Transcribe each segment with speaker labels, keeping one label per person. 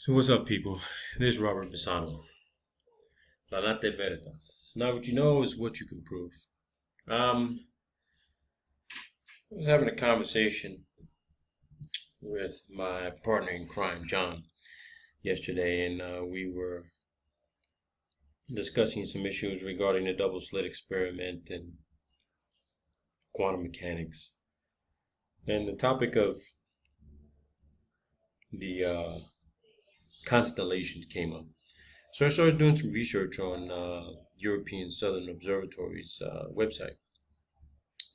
Speaker 1: So what's up, people? This is Robert BASSANO. La Nate Veritas. Now, what you know is what you can prove. I was having a conversation with my partner in crime, John, yesterday, and we were discussing some issues regarding the double slit experiment and quantum mechanics. And the topic of the constellations came up. So I started doing some research on European Southern Observatory's website.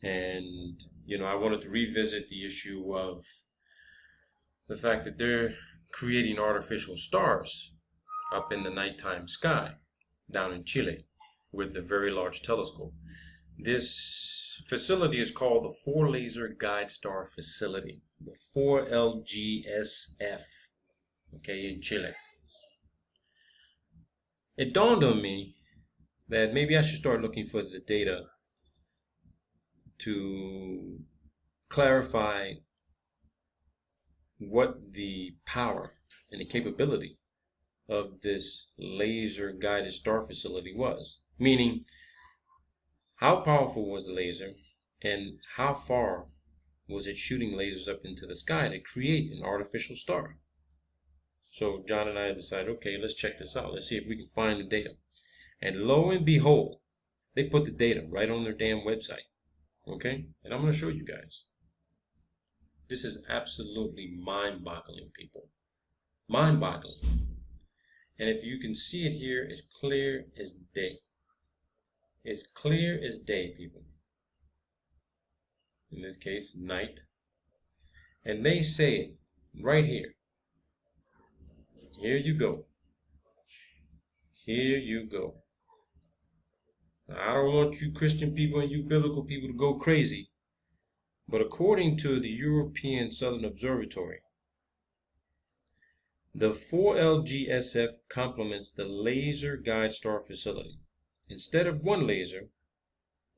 Speaker 1: And, I wanted to revisit the issue of the fact that they're creating artificial stars up in the nighttime sky down in Chile with the Very Large Telescope. This facility is called the Four Laser Guide Star Facility, the 4LGSF, okay, in Chile. It dawned on me that maybe I should start looking for the data to clarify what the power and the capability of this laser guided star facility was. Meaning, how powerful was the laser and how far was it shooting lasers up into the sky to create an artificial star? So John and I decided, okay, let's check this out. Let's see if we can find the data. And lo and behold, they put the data right on their damn website. Okay? And I'm going to show you guys. This is absolutely mind-boggling, people. Mind-boggling. And if you can see it here, it's clear as day. It's clear as day, people. In this case, night. And they say it right here. Here you go. Here you go. Now, I don't want you Christian people and you biblical people to go crazy, but according to the European Southern Observatory, the 4LGSF complements the Laser Guide Star Facility. Instead of one laser,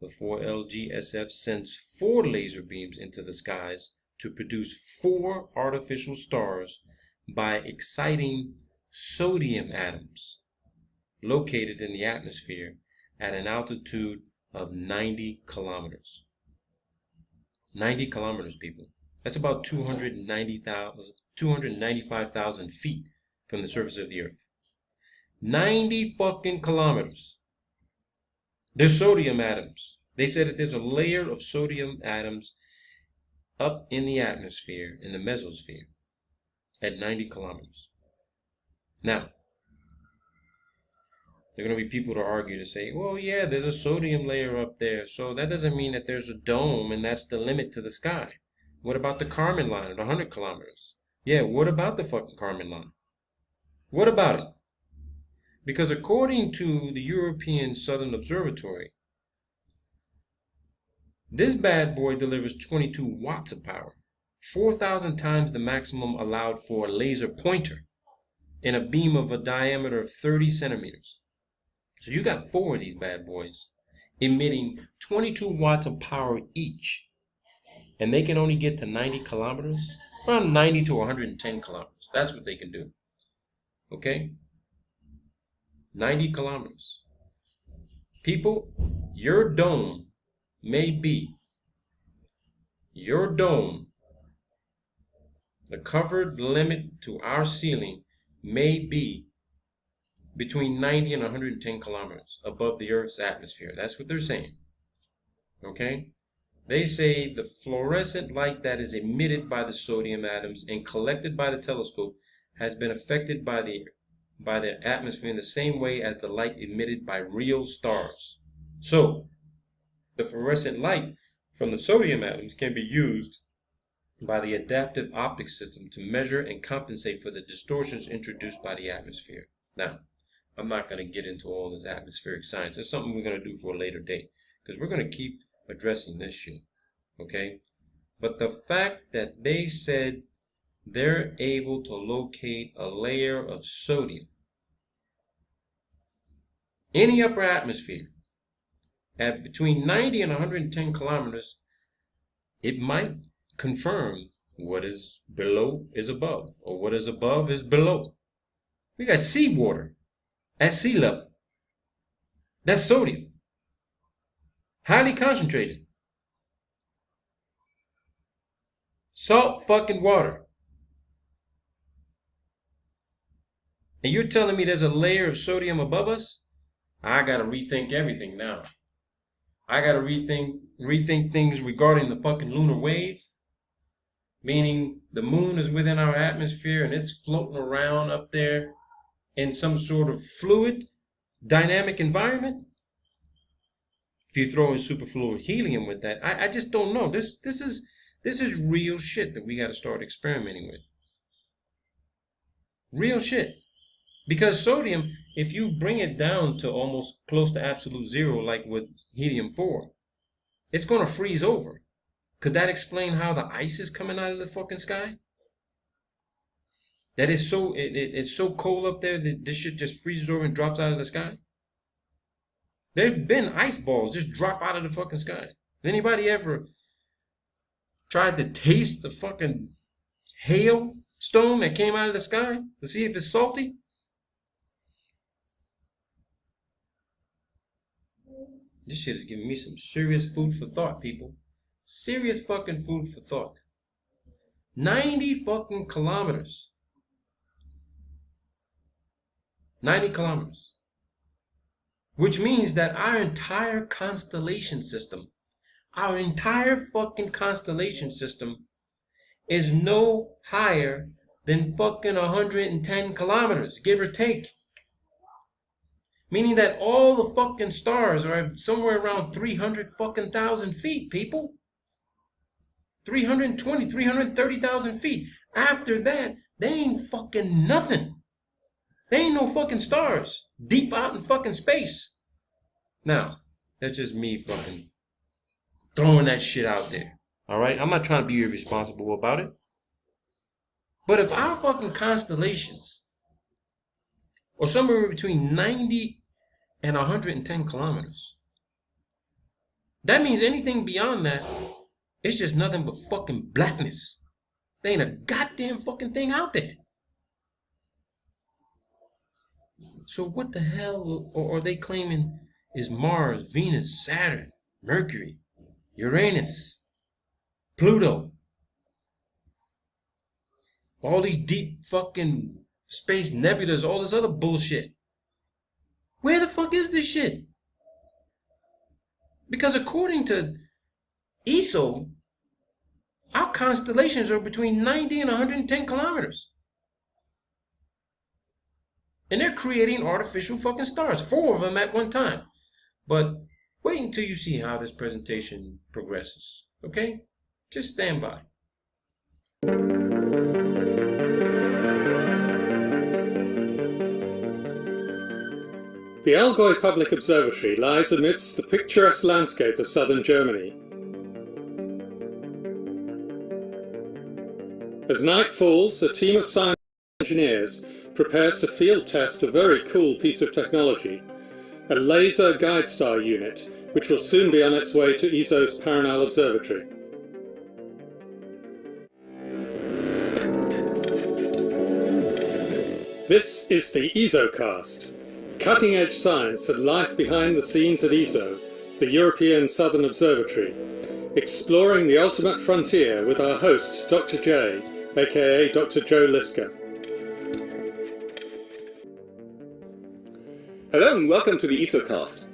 Speaker 1: the 4LGSF sends 4 laser beams into the skies to produce 4 artificial stars by exciting sodium atoms located in the atmosphere at an altitude of 90 kilometers. 90 kilometers, people. That's about 295,000 feet from the surface of the earth. 90 fucking kilometers. There's sodium atoms. They said that there's a layer of sodium atoms up in the atmosphere, in the mesosphere, at 90 kilometers. Now, there are going to be people to argue to say, well, yeah, there's a sodium layer up there, so that doesn't mean that there's a dome and that's the limit to the sky. What about the Kármán line at 100 kilometers? Yeah, what about the fucking Kármán line? What about it? Because according to the European Southern Observatory, this bad boy delivers 22 watts of power, 4,000 times the maximum allowed for a laser pointer in a beam of a diameter of 30 centimeters. So you got 4 of these bad boys emitting 22 watts of power each, and they can only get to 90 kilometers, around 90 to 110 kilometers. That's what they can do. Okay? 90 kilometers. People, your dome, the covered limit to our ceiling may be between 90 and 110 kilometers above the Earth's atmosphere. That's what they're saying. Okay? They say the fluorescent light that is emitted by the sodium atoms and collected by the telescope has been affected by the atmosphere in the same way as the light emitted by real stars. So, the fluorescent light from the sodium atoms can be used by the adaptive optics system to measure and compensate for the distortions introduced by the atmosphere. Now, I'm not going to get into all this atmospheric science. It's something we're going to do for a later date, because we're going to keep addressing this shit, okay? But the fact that they said they're able to locate a layer of sodium in the upper atmosphere at between 90 and 110 kilometers, it might confirm what is below is above, or what is above is below. We got seawater at sea level. That's sodium. Highly concentrated. Salt fucking water. And you're telling me there's a layer of sodium above us? I gotta rethink everything now. I gotta rethink things regarding the fucking lunar wave. Meaning the moon is within our atmosphere and it's floating around up there in some sort of fluid, dynamic environment. If you throw in superfluid helium with that, I just don't know. This is real shit that we gotta start experimenting with. Real shit. Because sodium, if you bring it down to almost close to absolute zero, like with helium-4, it's going to freeze over. Could that explain how the ice is coming out of the fucking sky? That it's so cold up there that this shit just freezes over and drops out of the sky? There's been ice balls just drop out of the fucking sky. Has anybody ever tried to taste the fucking hailstone that came out of the sky to see if it's salty? This shit is giving me some serious food for thought, people. Serious fucking food for thought. 90 fucking kilometers. 90 kilometers. Which means that our entire constellation system, our entire fucking constellation system is no higher than fucking 110 kilometers, give or take. Meaning that all the fucking stars are somewhere around 300 fucking thousand feet, people. 320, 330,000 feet. After that, they ain't fucking nothing. They ain't no fucking stars deep out in fucking space. Now, that's just me fucking throwing that shit out there. All right? I'm not trying to be irresponsible about it. But if our fucking constellations or somewhere between 90 and 110 kilometers, that means anything beyond that, it's just nothing but fucking blackness. There ain't a goddamn fucking thing out there. So what the hell are they claiming is Mars, Venus, Saturn, Mercury, Uranus, Pluto? All these deep fucking space nebulas, all this other bullshit. Where the fuck is this shit? Because according to ESO, our constellations are between 90 and 110 kilometers. And they're creating artificial fucking stars, 4 of them at one time. But wait until you see how this presentation progresses, okay? Just stand by.
Speaker 2: The Allgäu Public Observatory lies amidst the picturesque landscape of southern Germany. As night falls, a team of science engineers prepares to field test a very cool piece of technology, a laser guide star unit, which will soon be on its way to ESO's Paranal Observatory. This is the ESOcast. Cutting-edge science and life behind the scenes at ESO, the European Southern Observatory, exploring the ultimate frontier with our host, Dr. J, aka Dr. Joe Liska.
Speaker 3: Hello and welcome to the ESOcast.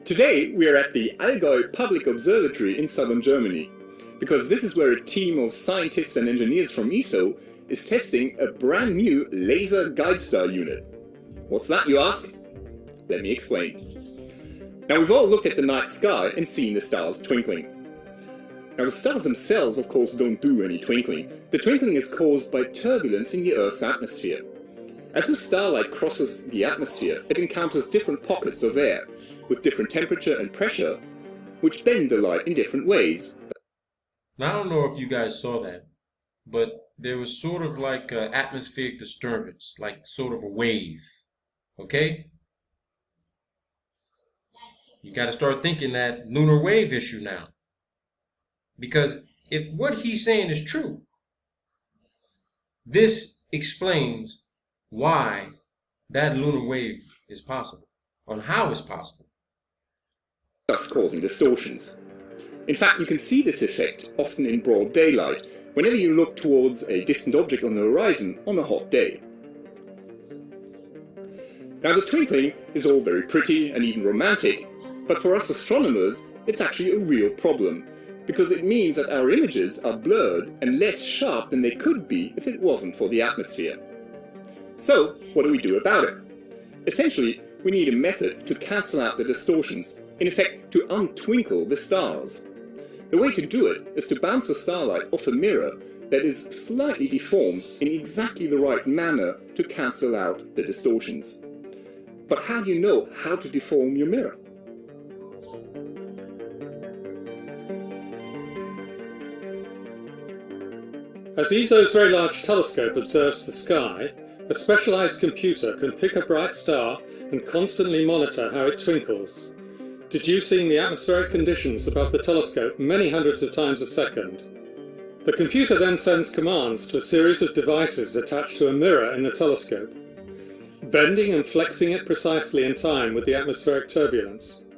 Speaker 3: Today we are at the Allgäu Public Observatory in southern Germany, because this is where a team of scientists and engineers from ESO is testing a brand new laser guide star unit. What's that, you ask? Let me explain. Now, we've all looked at the night sky and seen the stars twinkling. Now, the stars themselves, of course, don't do any twinkling. The twinkling is caused by turbulence in the Earth's atmosphere. As the starlight crosses the atmosphere, it encounters different pockets of air, with different temperature and pressure, which bend the light in different ways.
Speaker 1: Now, I don't know if you guys saw that, but there was sort of like an atmospheric disturbance, like sort of a wave. Okay? You got to start thinking that lunar wave issue now. Because if what he's saying is true, this explains why that lunar wave is possible, on how it's possible.
Speaker 3: Thus causing distortions. In fact, you can see this effect often in broad daylight, whenever you look towards a distant object on the horizon on a hot day. Now, the twinkling is all very pretty and even romantic, but for us astronomers, it's actually a real problem, because it means that our images are blurred and less sharp than they could be if it wasn't for the atmosphere. So, what do we do about it? Essentially, we need a method to cancel out the distortions, in effect to untwinkle the stars. The way to do it is to bounce the starlight off a mirror that is slightly deformed in exactly the right manner to cancel out the distortions. But how do you know how to deform your mirror?
Speaker 2: As ESO's Very Large Telescope observes the sky, a specialized computer can pick a bright star and constantly monitor how it twinkles, deducing the atmospheric conditions above the telescope many hundreds of times a second. The computer then sends commands to a series of devices attached to a mirror in the telescope, bending and flexing it precisely in time with the atmospheric turbulence,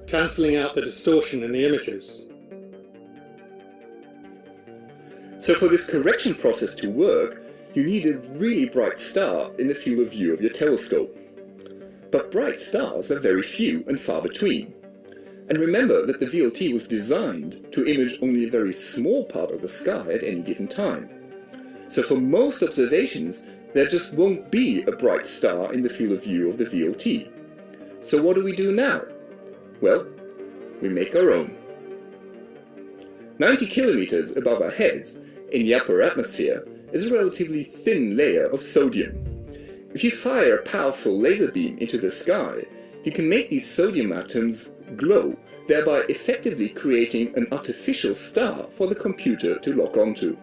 Speaker 2: cancelling out the distortion in the images.
Speaker 3: So for this correction process to work, you need a really bright star in the field of view of your telescope. But bright stars are very few and far between. And remember that the VLT was designed to image only a very small part of the sky at any given time. So for most observations, there just won't be a bright star in the field of view of the VLT. So what do we do now? Well, we make our own. 90 kilometers above our heads, in the upper atmosphere, is a relatively thin layer of sodium. If you fire a powerful laser beam into the sky, you can make these sodium atoms glow, thereby effectively creating an artificial star for the computer to lock onto.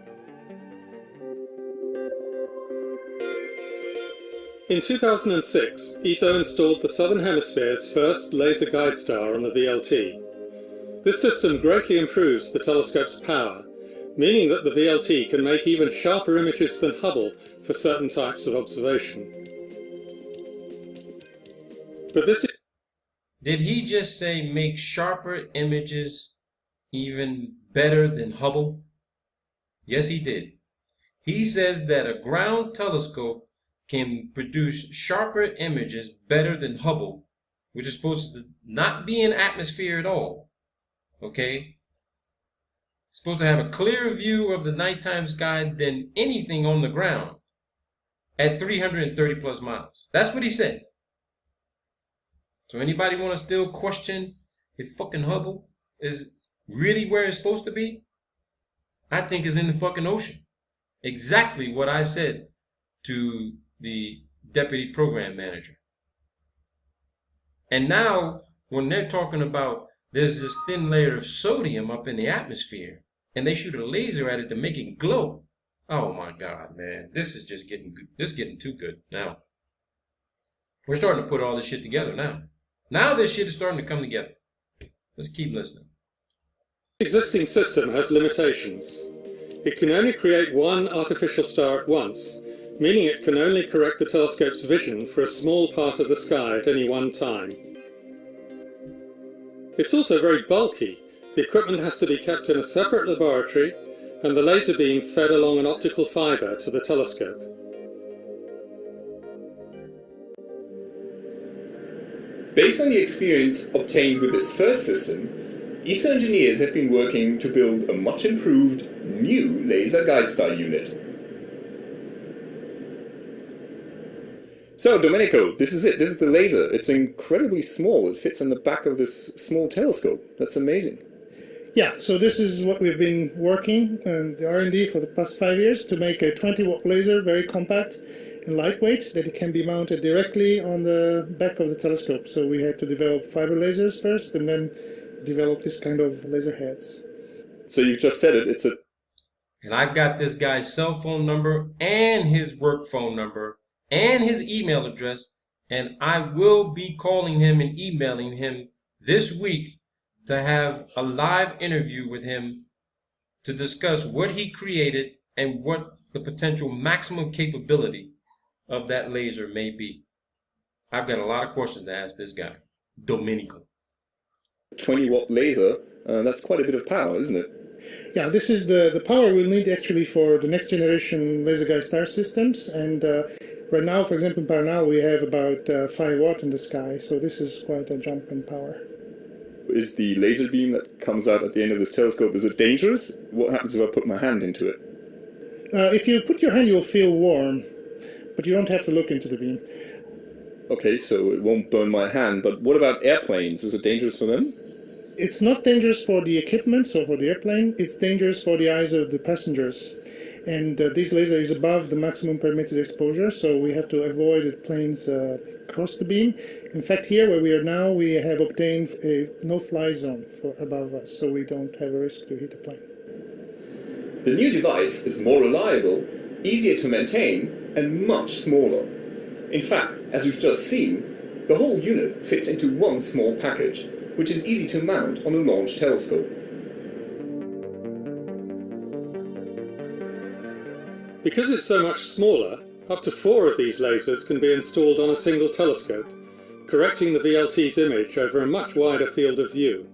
Speaker 2: In 2006, ESO installed the Southern Hemisphere's first laser guide star on the VLT. This system greatly improves the telescope's power, meaning that the VLT can make even sharper images than Hubble for certain types of observation. But this is...
Speaker 1: Did he just say make sharper images even better than Hubble? Yes, he did. He says that a ground telescope can produce sharper images better than Hubble, which is supposed to not be in atmosphere at all. Okay? It's supposed to have a clearer view of the nighttime sky than anything on the ground at 330 plus miles. That's what he said. So anybody want to still question if fucking Hubble is really where it's supposed to be? I think it's in the fucking ocean. Exactly what I said to the deputy program manager. And now, when they're talking about there's this thin layer of sodium up in the atmosphere, and they shoot a laser at it to make it glow. Oh my God, man. This is just getting too good now. We're starting to put all this shit together now. Now this shit is starting to come together. Let's keep listening.
Speaker 2: The existing system has limitations. It can only create one artificial star at once, meaning it can only correct the telescope's vision for a small part of the sky at any one time. It's also very bulky. The equipment has to be kept in a separate laboratory, and the laser beam fed along an optical fibre to the telescope.
Speaker 3: Based on the experience obtained with this first system, ESO engineers have been working to build a much improved, new laser guide star unit. So, Domenico, this is it. This is the laser. It's incredibly small. It fits on the back of this small telescope. That's amazing.
Speaker 4: Yeah, so this is what we've been working on the R&D for the past 5 years to make a 20-watt laser, very compact and lightweight, that it can be mounted directly on the back of the telescope. So we had to develop fiber lasers first and then develop this kind of laser heads.
Speaker 3: So you've just said it, it's a...
Speaker 1: And I got this guy's cell phone number and his work phone number and his email address, and I will be calling him and emailing him this week to have a live interview with him to discuss what he created and what the potential maximum capability of that laser may be. I've got a lot of questions to ask this guy, Domenico.
Speaker 3: 20-watt laser, that's quite a bit of power, isn't it?
Speaker 4: Yeah, this is the power we'll need actually for the next generation laser guide star systems. And right now, for example, in Paranal, we have about 5 watt in the sky. So this is quite a jump in power.
Speaker 3: Is the laser beam that comes out at the end of this telescope, is it dangerous? What happens if I put my hand into it?
Speaker 4: If you put your hand, you'll feel warm, but you don't have to look into the beam.
Speaker 3: Okay, so it won't burn my hand, but what about airplanes? Is it dangerous for them?
Speaker 4: It's not dangerous for the equipment, so for the airplane. It's dangerous for the eyes of the passengers. And this laser is above the maximum permitted exposure, so we have to avoid that planes cross the beam. In fact, here where we are now, we have obtained a no-fly zone for above us, so we don't have a risk to hit the plane.
Speaker 3: The new device is more reliable, easier to maintain, and much smaller. In fact, as we've just seen, the whole unit fits into one small package, which is easy to mount on a launch telescope.
Speaker 2: Because it's so much smaller, up to 4 of these lasers can be installed on a single telescope, correcting the VLT's image over a much wider field of view.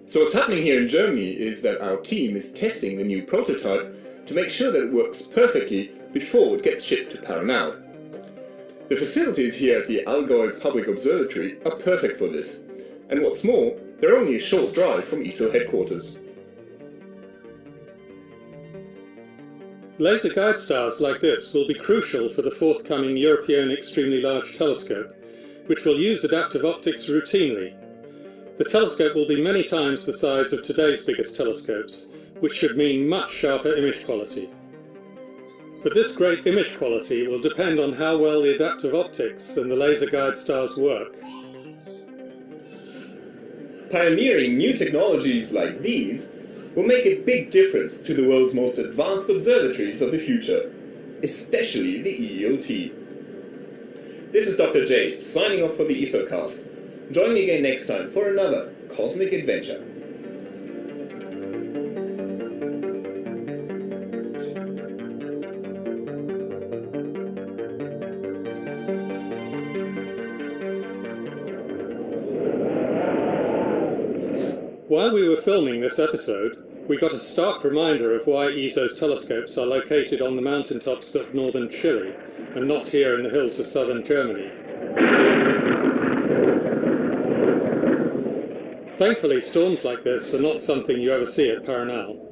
Speaker 3: So what's happening here in Germany is that our team is testing the new prototype to make sure that it works perfectly before it gets shipped to Paranal. The facilities here at the Allgäu Public Observatory are perfect for this, and what's more, they're only a short drive from ESO headquarters.
Speaker 2: Laser guide stars like this will be crucial for the forthcoming European Extremely Large Telescope, which will use adaptive optics routinely. The telescope will be many times the size of today's biggest telescopes, which should mean much sharper image quality. But this great image quality will depend on how well the adaptive optics and the laser guide stars work.
Speaker 3: Pioneering new technologies like these will make a big difference to the world's most advanced observatories of the future, especially the EELT. This is Dr. J, signing off for the ESOcast. Join me again next time for another cosmic adventure.
Speaker 2: While we were filming this episode, we got a stark reminder of why ESO's telescopes are located on the mountaintops of northern Chile and not here in the hills of southern Germany. Thankfully, storms like this are not something you ever see at Paranal.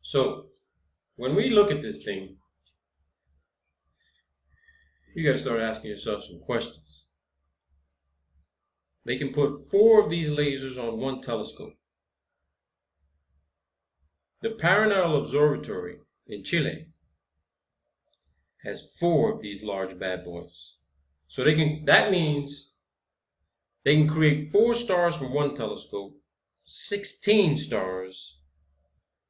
Speaker 1: So, when we look at this thing, you got to start asking yourself some questions. They can put 4 of these lasers on one telescope. The Paranal Observatory in Chile has 4 of these large bad boys. So that means they can create 4 stars from one telescope, 16 stars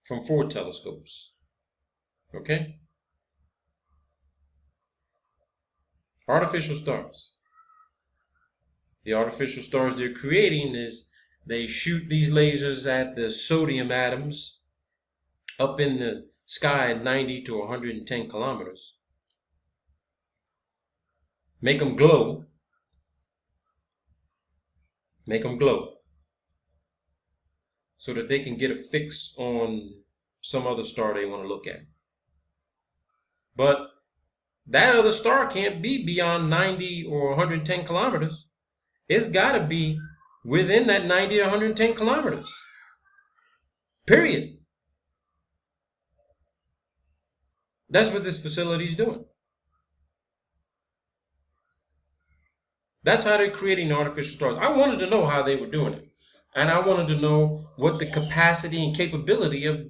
Speaker 1: from 4 telescopes. Okay? Artificial stars. The artificial stars they're creating is they shoot these lasers at the sodium atoms up in the sky at 90 to 110 kilometers. Make them glow. Make them glow. So that they can get a fix on some other star they want to look at. But that other star can't be beyond 90 or 110 kilometers. It's got to be within that 90 to 110 kilometers. Period. That's what this facility is doing. That's how they're creating artificial stars. I wanted to know how they were doing it. And I wanted to know what the capacity and capability of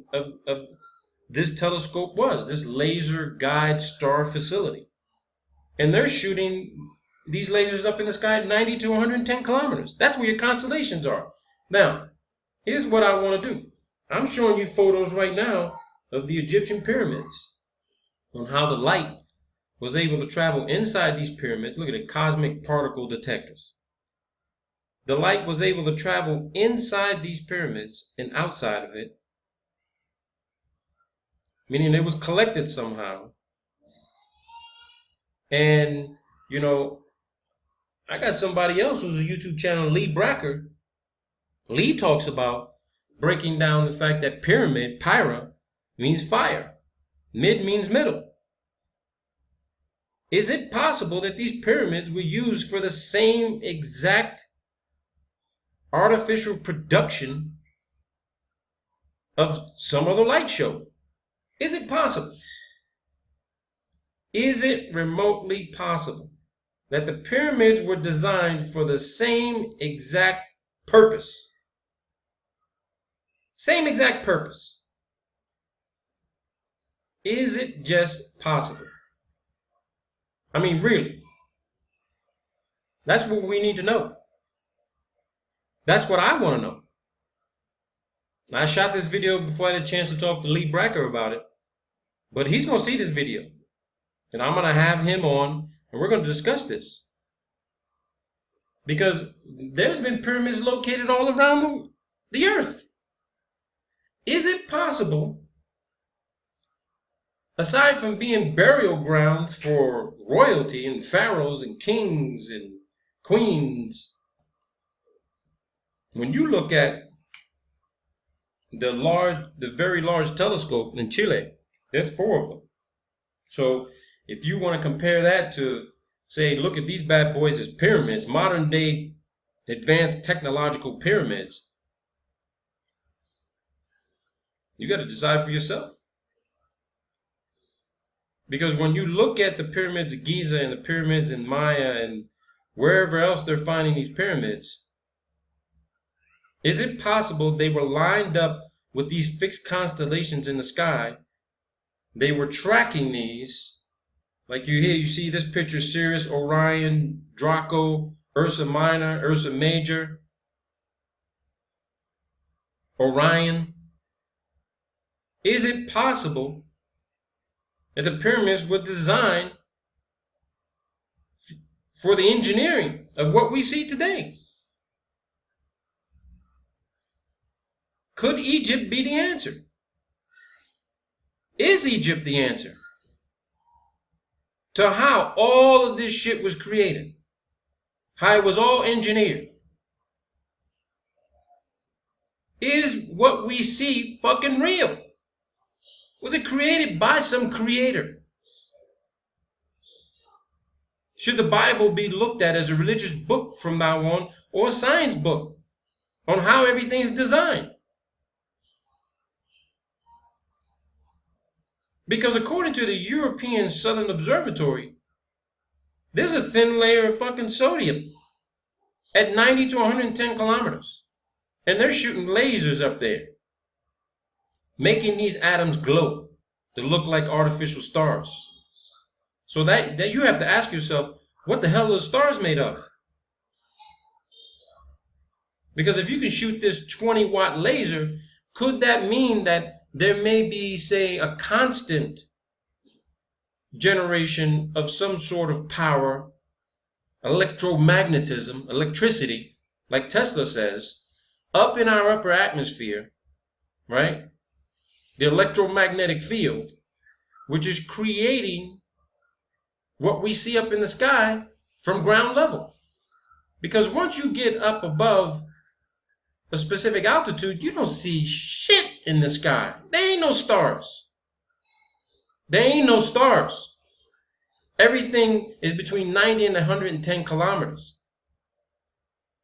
Speaker 1: this telescope was, this laser guide star facility. And they're shooting these lasers up in the sky at 90 to 110 kilometers. That's where your constellations are. Now, here's what I want to do. I'm showing you photos right now of the Egyptian pyramids, on how the light was able to travel inside these pyramids. Look at it, cosmic particle detectors. The light was able to travel inside these pyramids and outside of it, meaning it was collected somehow. And, you know, I got somebody else who's a YouTube channel, Lee Bracker. Lee talks about breaking down the fact that pyramid, pyra, means fire. Mid means middle. Is it possible that these pyramids were used for the same exact artificial production of some other light show? Is it possible? Is it remotely possible that the pyramids were designed for the same exact purpose? Same exact purpose. Is it just possible? I mean, really. That's what we need to know. That's what I want to know. I shot this video before I had a chance to talk to Lee Bracker about it. But he's going to see this video. And I'm going to have him on, and we're going to discuss this. Because there's been pyramids located all around the earth. Is it possible, aside from being burial grounds for royalty and pharaohs and kings and queens, when you look at the very large telescope in Chile, there's 4 of them. So if you want to compare that to, say, look at these bad boys as pyramids, modern day advanced technological pyramids, you got to decide for yourself. Because when you look at the pyramids of Giza and the pyramids in Maya and wherever else they're finding these pyramids, is it possible they were lined up with these fixed constellations in the sky? They were tracking these, like you see this picture, Sirius, Orion, Draco, Ursa Minor, Ursa Major, Orion. Is it possible that the pyramids were designed for the engineering of what we see today? Could Egypt be the answer? Is Egypt the answer to how all of this shit was created? How it was all engineered? Is what we see fucking real? Was it created by some creator? Should the Bible be looked at as a religious book from now on, or a science book on how everything is designed? Because according to the European Southern Observatory, there's a thin layer of fucking sodium at 90 to 110 kilometers. And they're shooting lasers up there, making these atoms glow to look like artificial stars. So that you have to ask yourself, what the hell are the stars made of? Because if you can shoot this 20-watt laser, could that mean that there may be, say, a constant generation of some sort of power, electromagnetism, electricity, like Tesla says, up in our upper atmosphere, right? The electromagnetic field, which is creating what we see up in the sky from ground level. Because once you get up above a specific altitude, you don't see shit in the sky. There ain't no stars. There ain't no stars. Everything is between 90 and 110 kilometers.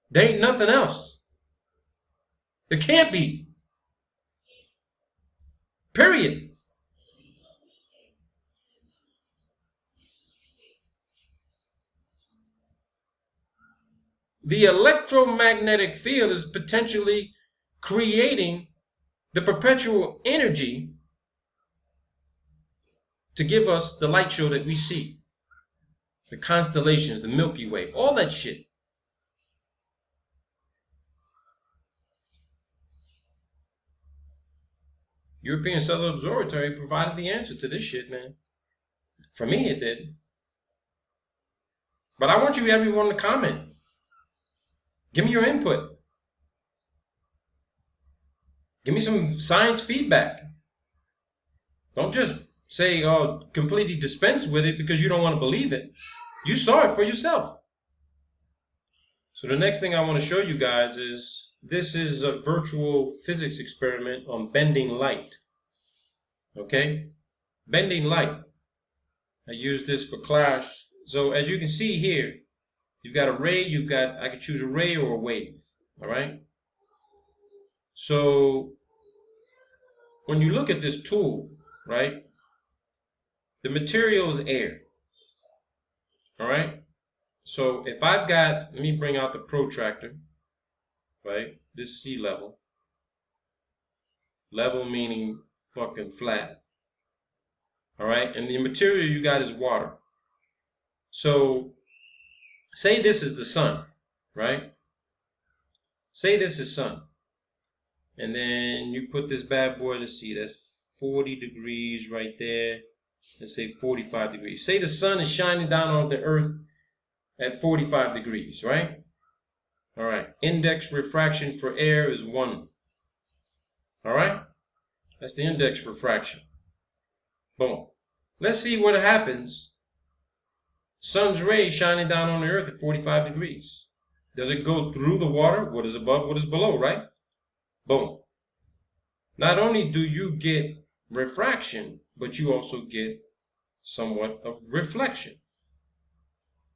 Speaker 1: There ain't nothing else. There can't be. Period. The electromagnetic field is potentially creating the perpetual energy to give us the light show that we see. The constellations, the Milky Way, all that shit. European Southern Observatory provided the answer to this shit, man. For me, it did. But I want you everyone to comment. Give me your input. Give me some science feedback. Don't just say, oh, completely dispense with it because you don't want to believe it. You saw it for yourself. So the next thing I want to show you guys is, this is a virtual physics experiment on bending light. Okay? Bending light. I use this for class. So as you can see here, you've got a ray, I can choose a ray or a wave. All right? So when you look at this tool, right, the material is air. All right? So if I've got, let me bring out the protractor, right? This is sea level. Level meaning fucking flat. All right? And the material you got is water. So say this is the sun, right? Say this is sun. And then you put this bad boy, let's see, that's 40 degrees right there. Let's say 45 degrees. Say the sun is shining down on the earth at 45 degrees, right? All right. Index refraction for air is 1. All right? That's the index refraction. Boom. Let's see what happens. Sun's rays shining down on the earth at 45 degrees. Does it go through the water? What is above, what is below, right? Boom. Not only do you get refraction, but you also get somewhat of reflection.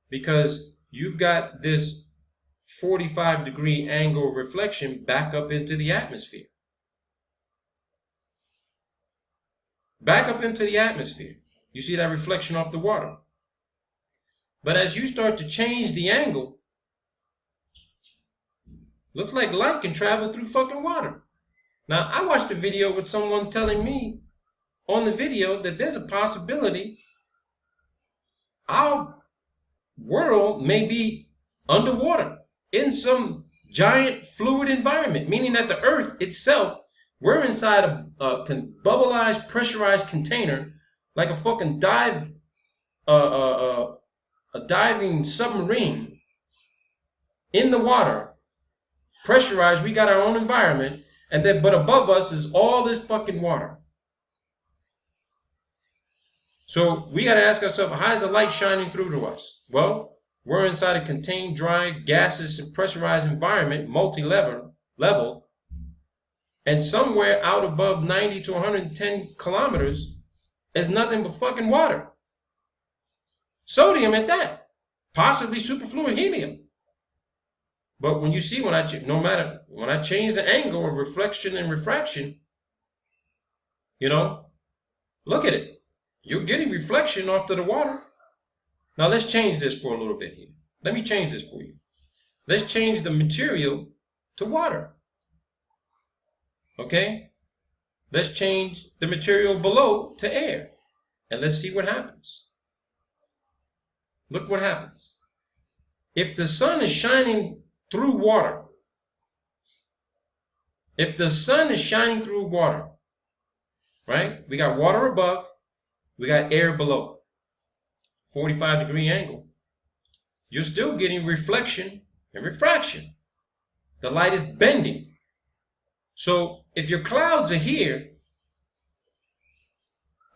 Speaker 1: Because you've got this 45-degree angle reflection back up into the atmosphere. Back up into the atmosphere. You see that reflection off the water. But as you start to change the angle, looks like light can travel through fucking water. Now, I watched a video with someone telling me on the video that there's a possibility our world may be underwater in some giant fluid environment, meaning that the earth itself, we're inside a bubbleized, pressurized container, like a fucking a diving submarine in the water, pressurized. We got our own environment, and then but above us is all this fucking water. So we got to ask ourselves, how is the light shining through to us? Well, we're inside a contained, dry, gaseous, and pressurized environment, multi-level, and somewhere out above 90 to 110 kilometers is nothing but fucking water. Sodium at that. Possibly superfluid helium. But when you see, when I change the angle of reflection and refraction, look at it. You're getting reflection off to the water. Now let's change this for a little bit here. Let me change this for you. Let's change the material to water. Okay? Let's change the material below to air. And let's see what happens. Look what happens. If the sun is shining through water, right? We got water above, we got air below. 45-degree angle. You're still getting reflection and refraction. The light is bending. So if your clouds are here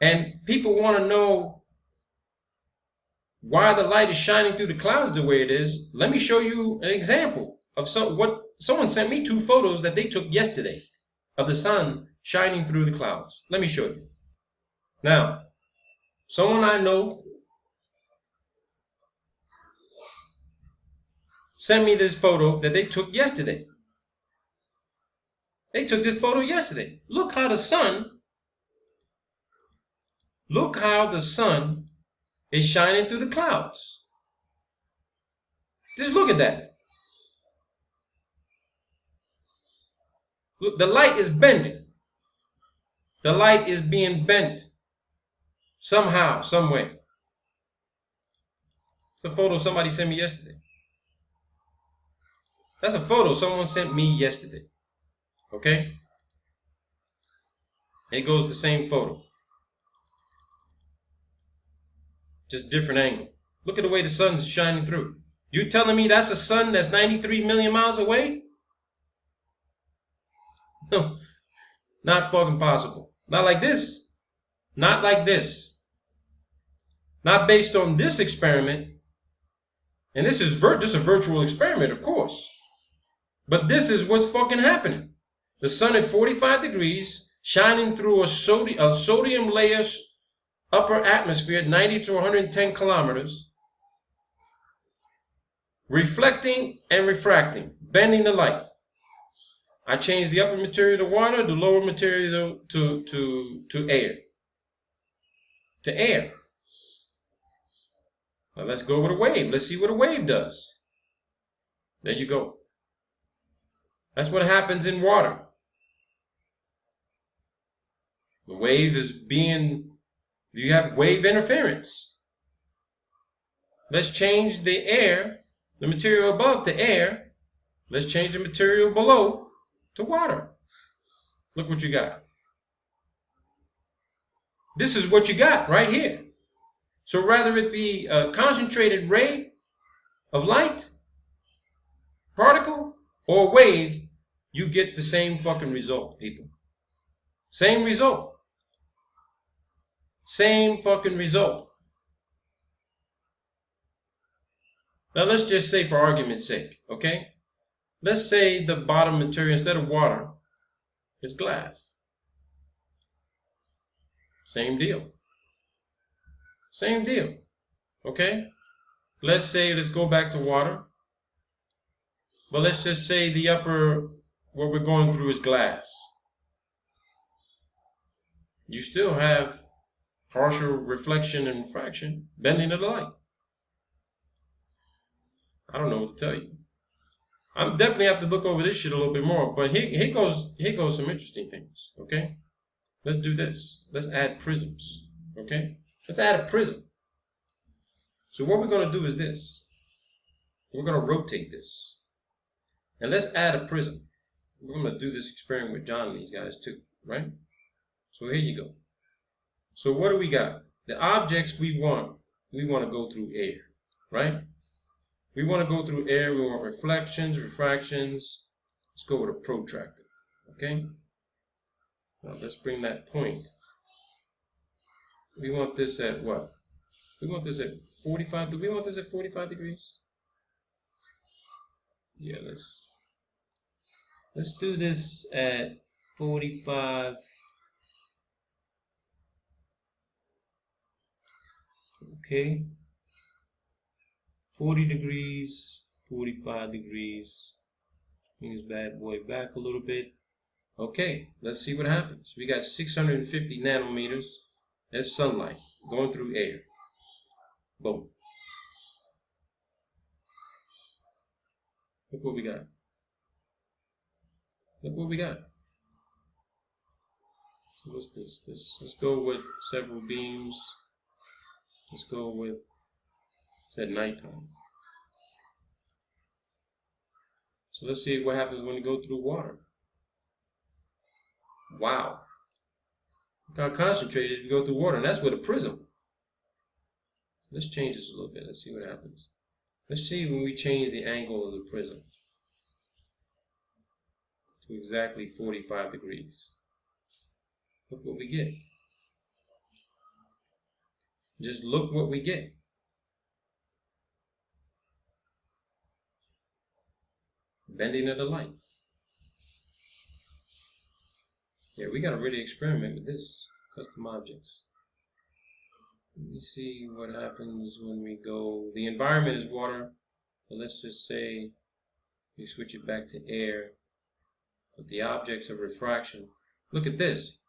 Speaker 1: and people want to know why the light is shining through the clouds the way it is, let me show you an example of what someone sent me 2 photos that they took yesterday of the sun shining through the clouds. Let me show you. Now, someone I know sent me this photo that they took yesterday. They took this photo yesterday. Look how the sun is shining through the clouds. Just look at that. Look, the light is bending. The light is being bent somehow, some way. It's a photo somebody sent me yesterday. That's a photo someone sent me yesterday. Okay? It goes the same photo. Just different angle. Look at the way the sun's shining through. You telling me that's a sun that's 93 million miles away? No, not fucking possible. Not like this. Not like this. Not based on this experiment. And this is just a virtual experiment, of course. But this is what's fucking happening. The sun at 45 degrees, shining through a sodium layer upper atmosphere at 90 to 110 kilometers, reflecting and refracting, bending the light. I changed the upper material to water, the lower material to air. To air. Now let's go with a wave. Let's see what a wave does. There you go. That's what happens in water. The wave is you have wave interference. Let's change the air, the material above to air. Let's change the material below to water. Look what you got. This is what you got right here. So rather it be a concentrated ray of light, particle, or wave, you get the same fucking result, people. Same result. Same fucking result. Now let's just say for argument's sake, okay? Let's say the bottom material instead of water is glass. Same deal. Same deal. Okay? Let's go back to water. But let's just say the upper, what we're going through is glass. You still have partial reflection and refraction, bending of the light. I don't know what to tell you. I'm definitely have to look over this shit a little bit more. But here goes some interesting things. Okay? Let's do this. Let's add prisms. Okay? Let's add a prism. So what we're going to do is this. We're going to rotate this. And let's add a prism. We're going to do this experiment with John and these guys too, right? So here you go. So what do we got? The objects we want to go through air, right? We want to go through air. We want reflections, refractions. Let's go with a protractor, okay? Now let's bring that point. We want this at what? We want this at 45. Do we want this at 45 degrees? Yeah, let's do this at 45. Okay. 40 degrees, 45 degrees. Bring this bad boy back a little bit. Okay, let's see what happens. We got 650 nanometers. That's sunlight going through air. Boom. Look what we got. Look what we got. So what's this? Let's go with several beams. Let's go with, it's at nighttime. So let's see what happens when you go through water. Wow. Look how concentrated we go through water, and that's with a prism. Let's change this a little bit. Let's see what happens. Let's see when we change the angle of the prism to exactly 45 degrees. Look what we get. Just look what we get. Bending of the light. Yeah, we gotta really experiment with this. Custom objects. Let me see what happens when we go. The environment is water, but let's just say we switch it back to air. But the objects of refraction. Look at this.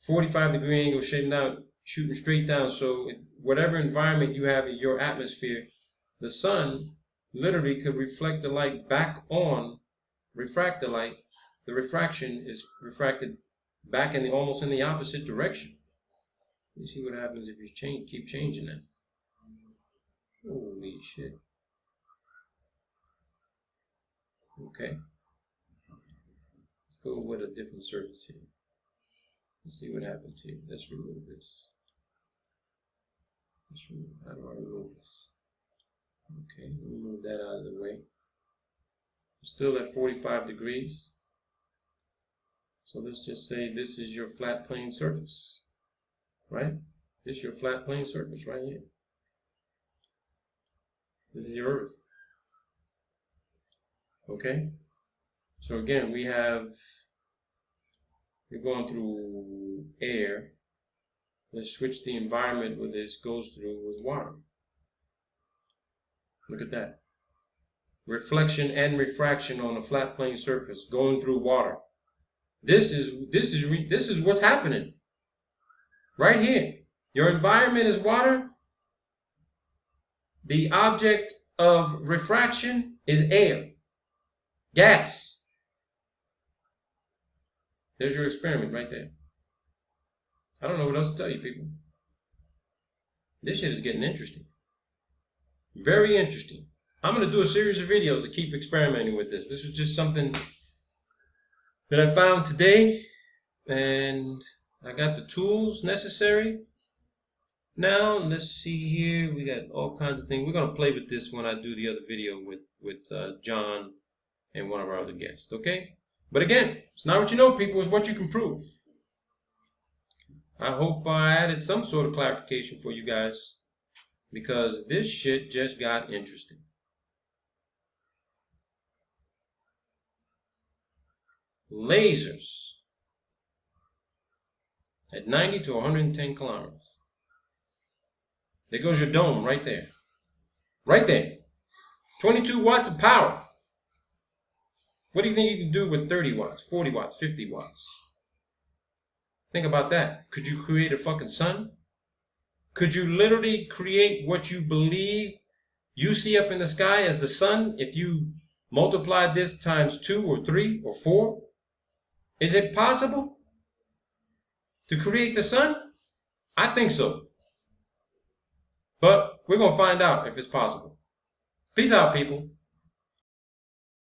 Speaker 1: 45-degree angle shooting straight down. So if whatever environment you have in your atmosphere, the sun literally could reflect the light back on, refract the light. The refraction is refracted back almost in the opposite direction. Let's see what happens if you keep changing that. Holy shit. Okay. Let's go with a different surface here. Let's see what happens here. Let's remove this. How do I remove this? Okay, remove that out of the way. Still at 45 degrees. So let's just say this is your flat plane surface, right? This is your flat plane surface right here. This is your Earth. Okay? So again, we're going through air. Let's switch the environment where this goes through with water. Look at that. Reflection and refraction on a flat plane surface going through water. This is what's happening right here. Your environment is water. The object of refraction is air, gas. There's your experiment right there. I don't know what else to tell you, people. This shit is getting interesting. Very interesting. I'm going to do a series of videos to keep experimenting with this. This was just something that I found today, and I got the tools necessary. Now, let's see here. We got all kinds of things. We're going to play with this when I do the other video with John and one of our other guests, okay? But again, it's not what you know, people. It's what you can prove. I hope I added some sort of clarification for you guys, because this shit just got interesting. Lasers at 90 to 110 kilometers. There goes your dome right there. Right there. 22 watts of power. What do you think you can do with 30 watts, 40 watts, 50 watts? Think about that. Could you create a fucking sun? Could you literally create what you believe you see up in the sky as the sun if you multiply this times 2 or 3 or 4? Is it possible to create the sun? I think so. But we're going to find out if it's possible. Peace out, people.